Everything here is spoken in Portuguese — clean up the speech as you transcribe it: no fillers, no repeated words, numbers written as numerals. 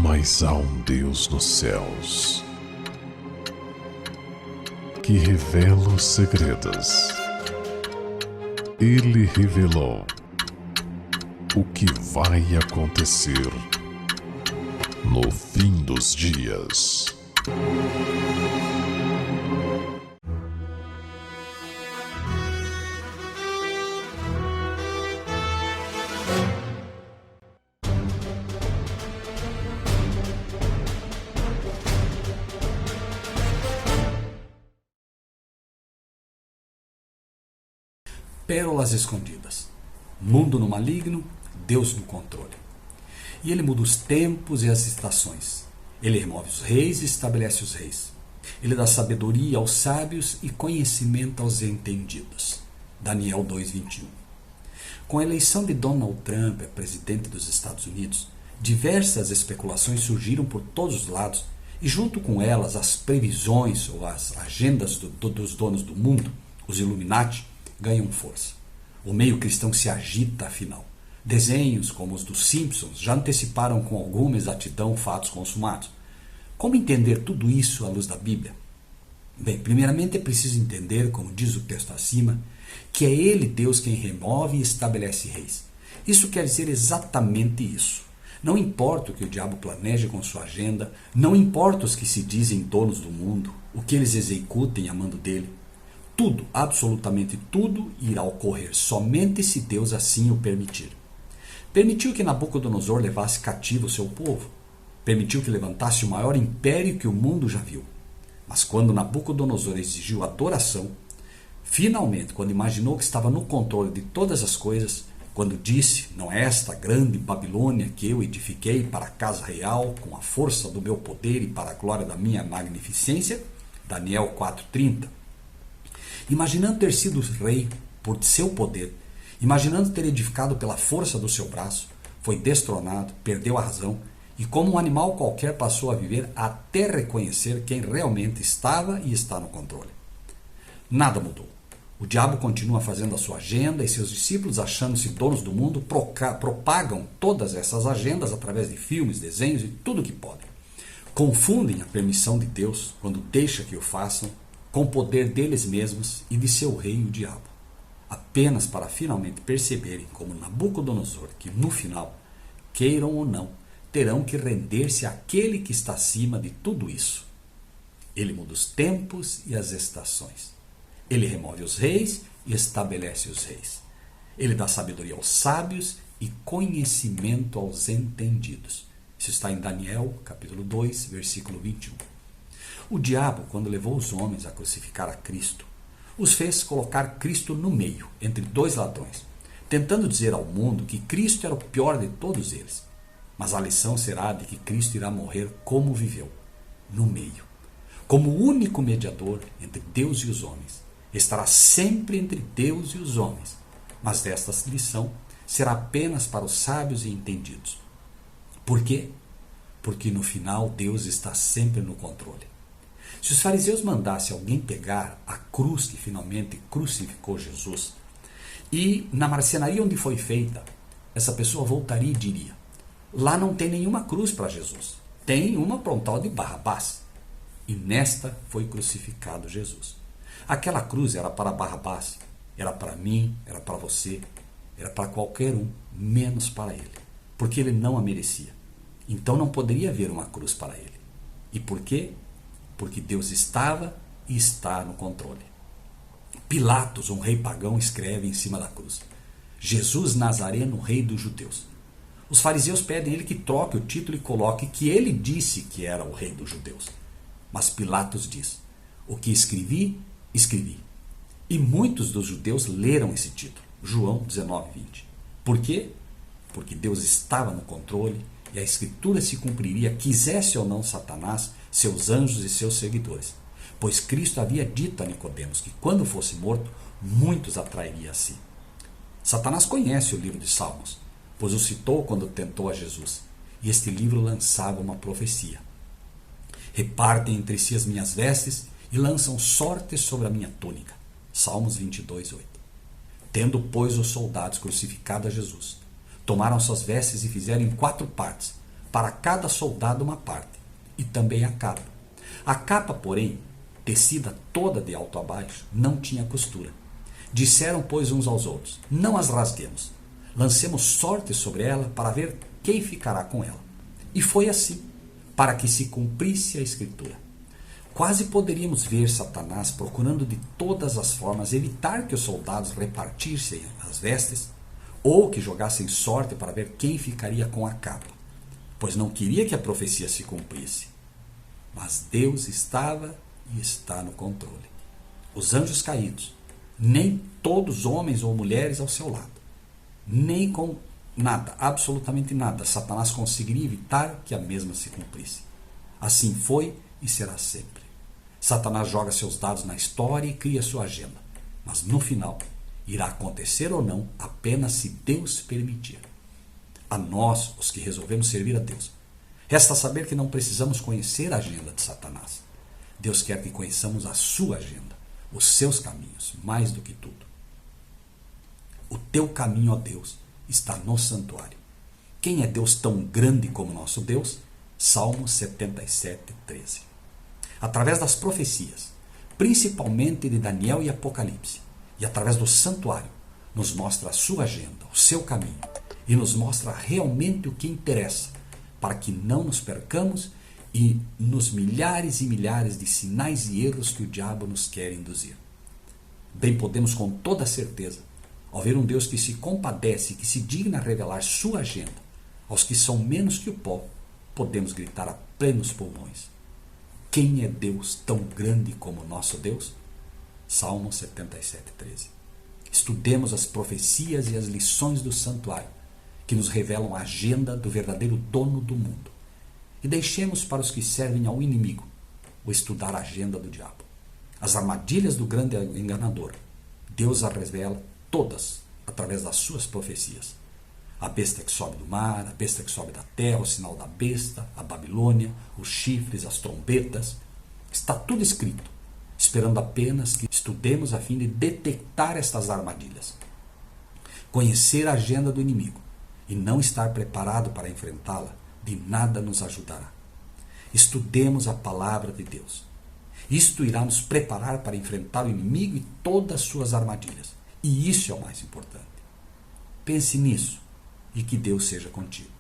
Mas há um Deus nos céus que revela os segredos. Ele revelou o que vai acontecer no fim dos dias. Pérolas escondidas. Mundo no maligno, Deus no controle. E ele muda os tempos e as estações. Ele remove os reis e estabelece os reis. Ele dá sabedoria aos sábios e conhecimento aos entendidos. Daniel 2:21. Com a eleição de Donald Trump a presidente dos Estados Unidos, diversas especulações surgiram por todos os lados e junto com elas as previsões ou as agendas dos donos do mundo, os Illuminati, ganham força. O meio cristão se agita, afinal. Desenhos como os dos Simpsons já anteciparam com alguma exatidão fatos consumados. Como entender tudo isso à luz da Bíblia? Bem, primeiramente é preciso entender, como diz o texto acima, que é Ele, Deus, quem remove e estabelece reis. Isso quer dizer exatamente isso. Não importa o que o diabo planeje com sua agenda, não importa os que se dizem donos do mundo, o que eles executem a mando dele. Tudo, absolutamente tudo, irá ocorrer somente se Deus assim o permitir. Permitiu que Nabucodonosor levasse cativo o seu povo. Permitiu que levantasse o maior império que o mundo já viu. Mas quando Nabucodonosor exigiu adoração, finalmente, quando imaginou que estava no controle de todas as coisas, quando disse, não é esta grande Babilônia que eu edifiquei para a casa real, com a força do meu poder e para a glória da minha magnificência, Daniel 4:30, imaginando ter sido rei por seu poder, imaginando ter edificado pela força do seu braço, foi destronado, perdeu a razão e como um animal qualquer passou a viver até reconhecer quem realmente estava e está no controle. Nada mudou. O diabo continua fazendo a sua agenda e seus discípulos, achando-se donos do mundo, propagam todas essas agendas através de filmes, desenhos e tudo o que podem. Confundem a permissão de Deus, quando deixa que o façam, com o poder deles mesmos e de seu rei, o diabo, apenas para finalmente perceberem, como Nabucodonosor, que no final, queiram ou não, terão que render-se àquele que está acima de tudo isso. Ele muda os tempos e as estações. Ele remove os reis e estabelece os reis. Ele dá sabedoria aos sábios e conhecimento aos entendidos. Isso está em Daniel, capítulo 2, versículo 21. O diabo, quando levou os homens a crucificar a Cristo, os fez colocar Cristo no meio, entre dois ladrões, tentando dizer ao mundo que Cristo era o pior de todos eles. Mas a lição será de que Cristo irá morrer como viveu, no meio. Como o único mediador entre Deus e os homens, estará sempre entre Deus e os homens, mas esta lição será apenas para os sábios e entendidos. Por quê? Porque no final Deus está sempre no controle. Se os fariseus mandassem alguém pegar a cruz que finalmente crucificou Jesus, e na marcenaria onde foi feita, essa pessoa voltaria e diria, lá não tem nenhuma cruz para Jesus, tem uma frontal de Barrabás, e nesta foi crucificado Jesus. Aquela cruz era para Barrabás, era para mim, era para você, era para qualquer um, menos para ele, porque ele não a merecia. Então não poderia haver uma cruz para ele. E por quê? Porque Deus estava e está no controle. Pilatos, um rei pagão, escreve em cima da cruz, Jesus Nazareno, rei dos judeus. Os fariseus pedem a ele que troque o título e coloque que ele disse que era o rei dos judeus. Mas Pilatos diz, o que escrevi, escrevi. E muitos dos judeus leram esse título, João 19:20. Por quê? Porque Deus estava no controle e a escritura se cumpriria, quisesse ou não Satanás, seus anjos e seus seguidores. Pois Cristo havia dito a Nicodemos que quando fosse morto, muitos atrairia a si. Satanás conhece o livro de Salmos, pois o citou quando tentou a Jesus. E este livro lançava uma profecia. Repartem entre si as minhas vestes e lançam sortes sobre a minha túnica. Salmos 22:8. Tendo, pois, os soldados crucificado a Jesus, tomaram suas vestes e fizeram em 4 partes, para cada soldado uma parte, e também a capa. A capa, porém, tecida toda de alto a baixo, não tinha costura. Disseram, pois, uns aos outros: não as rasguemos, lancemos sorte sobre ela para ver quem ficará com ela. E foi assim, para que se cumprisse a Escritura. Quase poderíamos ver Satanás procurando de todas as formas evitar que os soldados repartissem as vestes, ou que jogassem sorte para ver quem ficaria com a capa, pois não queria que a profecia se cumprisse. Mas Deus estava e está no controle. Os anjos caídos, nem todos homens ou mulheres ao seu lado, nem com nada, absolutamente nada, Satanás conseguiria evitar que a mesma se cumprisse. Assim foi e será sempre. Satanás joga seus dados na história e cria sua agenda, mas no final irá acontecer ou não apenas se Deus permitir. A nós, os que resolvemos servir a Deus, resta saber que não precisamos conhecer a agenda de Satanás. Deus quer que conheçamos a sua agenda, os seus caminhos, mais do que tudo. O teu caminho, ó Deus, está no santuário. Quem é Deus tão grande como nosso Deus? Salmo 77, 13. Através das profecias, principalmente de Daniel e Apocalipse, e através do santuário, nos mostra a sua agenda, o seu caminho, e nos mostra realmente o que interessa, para que não nos percamos e nos milhares e milhares de sinais e erros que o diabo nos quer induzir. Bem podemos com toda certeza, ao ver um Deus que se compadece e que se digna revelar sua agenda aos que são menos que o pó, podemos gritar a plenos pulmões: quem é Deus tão grande como nosso Deus? Salmo 77, 13. Estudemos as profecias e as lições do santuário, que nos revelam a agenda do verdadeiro dono do mundo. E deixemos para os que servem ao inimigo o estudar a agenda do diabo. As armadilhas do grande enganador, Deus as revela todas através das suas profecias. A besta que sobe do mar, a besta que sobe da terra, o sinal da besta, a Babilônia, os chifres, as trombetas. Está tudo escrito, esperando apenas que estudemos a fim de detectar estas armadilhas. Conhecer a agenda do inimigo e não estar preparado para enfrentá-la, de nada nos ajudará. Estudemos a palavra de Deus. Isto irá nos preparar para enfrentar o inimigo e todas as suas armadilhas. E isso é o mais importante. Pense nisso e que Deus seja contigo.